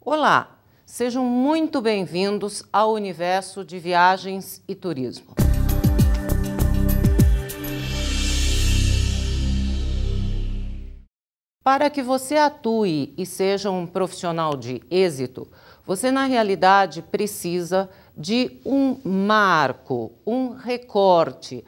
Olá, sejam muito bem-vindos ao universo de viagens e turismo. Para que você atue e seja um profissional de êxito, você na realidade precisa de um marco, um recorte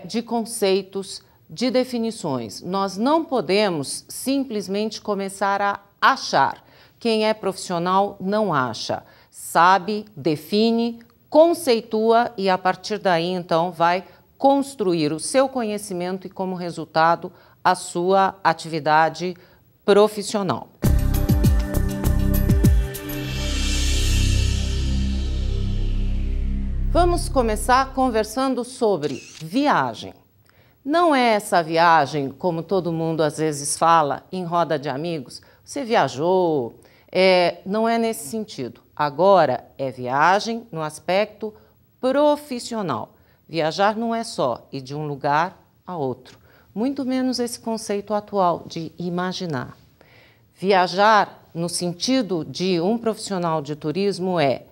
de conceitos, de definições. Nós não podemos simplesmente começar a achar. Quem é profissional não acha, sabe, define, conceitua e a partir daí então vai construir o seu conhecimento e como resultado a sua atividade profissional. Vamos começar conversando sobre viagem. Não é essa viagem, como todo mundo às vezes fala, em roda de amigos, você viajou, não é nesse sentido. Agora é viagem no aspecto profissional. Viajar não é só ir de um lugar a outro. Muito menos esse conceito atual de imaginar. Viajar, no sentido de um profissional de turismo, é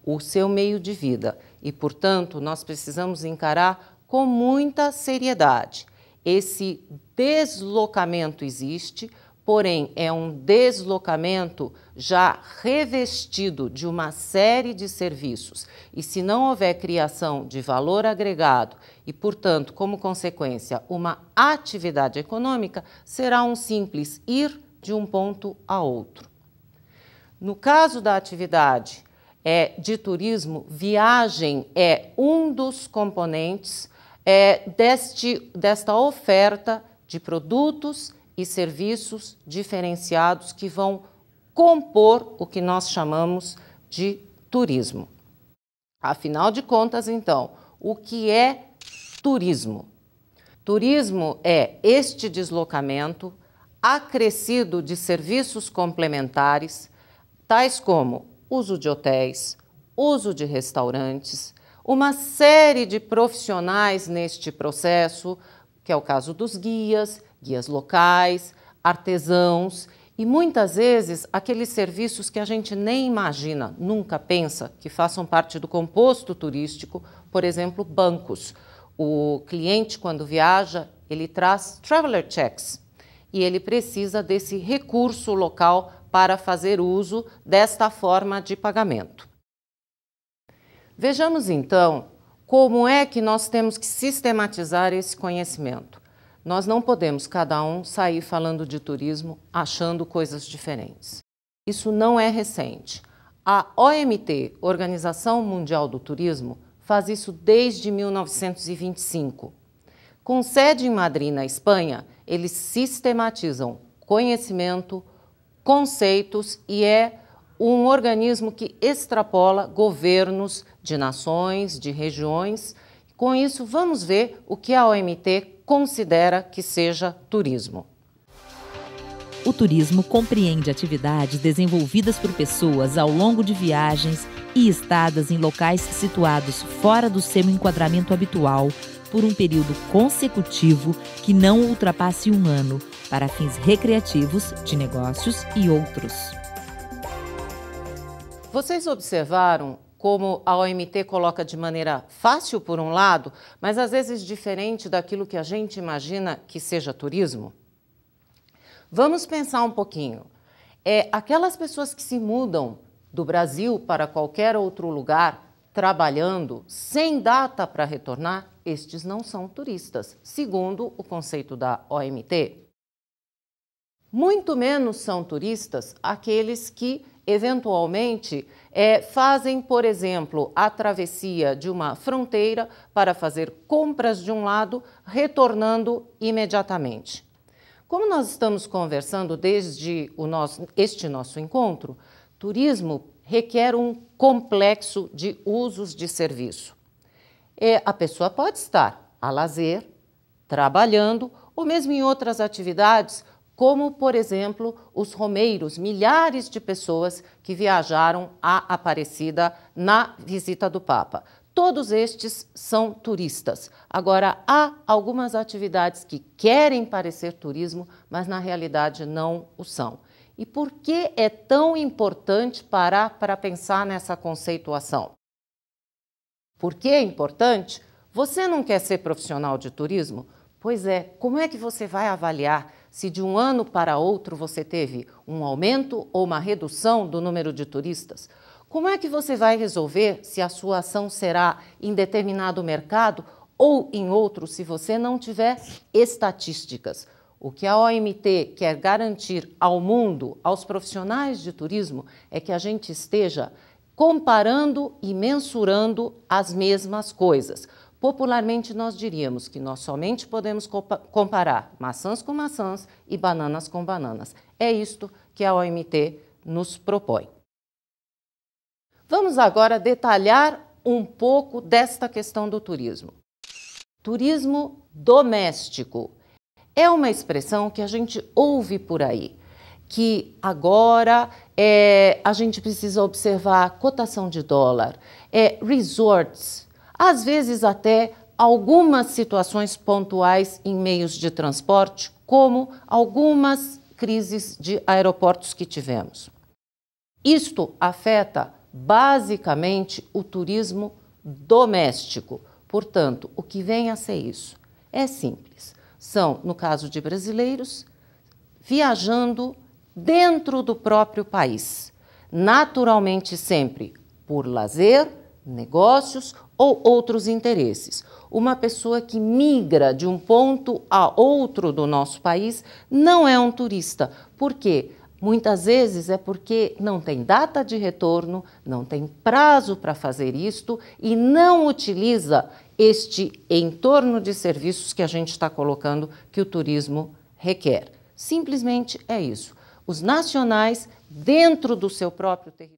o seu meio de vida e, portanto, nós precisamos encarar com muita seriedade. Esse deslocamento existe, porém é um deslocamento já revestido de uma série de serviços. E se não houver criação de valor agregado e, portanto, como consequência, uma atividade econômica, será um simples ir de um ponto a outro. No caso da atividade de turismo, viagem é um dos componentes desta oferta de produtos e serviços diferenciados que vão compor o que nós chamamos de turismo. Afinal de contas, então, o que é turismo? Turismo é este deslocamento acrescido de serviços complementares, tais como uso de hotéis, uso de restaurantes, uma série de profissionais neste processo, que é o caso dos guias locais, artesãos e muitas vezes aqueles serviços que a gente nem imagina, nunca pensa que façam parte do composto turístico, por exemplo, bancos. O cliente, quando viaja, ele traz traveler checks e ele precisa desse recurso local para fazer uso desta forma de pagamento. Vejamos então como é que nós temos que sistematizar esse conhecimento. Nós não podemos, cada um, sair falando de turismo achando coisas diferentes. Isso não é recente. A OMT, Organização Mundial do Turismo, faz isso desde 1925. Com sede em Madrid, na Espanha, eles sistematizam conhecimento, conceitos e é um organismo que extrapola governos de nações, de regiões. Com isso, vamos ver o que a OMT considera que seja turismo. O turismo compreende atividades desenvolvidas por pessoas ao longo de viagens e estadas em locais situados fora do seu enquadramento habitual por um período consecutivo que não ultrapasse um ano, para fins recreativos, de negócios e outros. Vocês observaram como a OMT coloca de maneira fácil por um lado, mas às vezes diferente daquilo que a gente imagina que seja turismo? Vamos pensar um pouquinho. Aquelas pessoas que se mudam do Brasil para qualquer outro lugar, trabalhando, sem data para retornar, estes não são turistas, segundo o conceito da OMT. Muito menos são turistas aqueles que eventualmente fazem, por exemplo, a travessia de uma fronteira para fazer compras de um lado, retornando imediatamente. Como nós estamos conversando desde este nosso encontro, turismo requer um complexo de usos de serviço. A pessoa pode estar a lazer, trabalhando ou mesmo em outras atividades, como, por exemplo, os romeiros, milhares de pessoas que viajaram à Aparecida na visita do Papa. Todos estes são turistas. Agora, há algumas atividades que querem parecer turismo, mas na realidade não o são. E por que é tão importante parar para pensar nessa conceituação? Por que é importante? Você não quer ser profissional de turismo? Pois é, como é que você vai avaliar se de um ano para outro você teve um aumento ou uma redução do número de turistas? Como é que você vai resolver se a sua ação será em determinado mercado ou em outro se você não tiver estatísticas? O que a OMT quer garantir ao mundo, aos profissionais de turismo, é que a gente esteja comparando e mensurando as mesmas coisas. Popularmente, nós diríamos que nós somente podemos comparar maçãs com maçãs e bananas com bananas. É isto que a OMT nos propõe. Vamos agora detalhar um pouco desta questão do turismo. Turismo doméstico é uma expressão que a gente ouve por aí, que agora a gente precisa observar cotação de dólar, resorts, às vezes até algumas situações pontuais em meios de transporte, como algumas crises de aeroportos que tivemos. Isto afeta basicamente o turismo doméstico. Portanto, o que vem a ser isso? É simples. São, no caso de brasileiros, viajando dentro do próprio país, naturalmente sempre por lazer, negócios ou outros interesses. Uma pessoa que migra de um ponto a outro do nosso país não é um turista. Por quê? Muitas vezes é porque não tem data de retorno, não tem prazo para fazer isto e não utiliza este entorno de serviços que a gente está colocando que o turismo requer. Simplesmente é isso. Os nacionais, dentro do seu próprio território,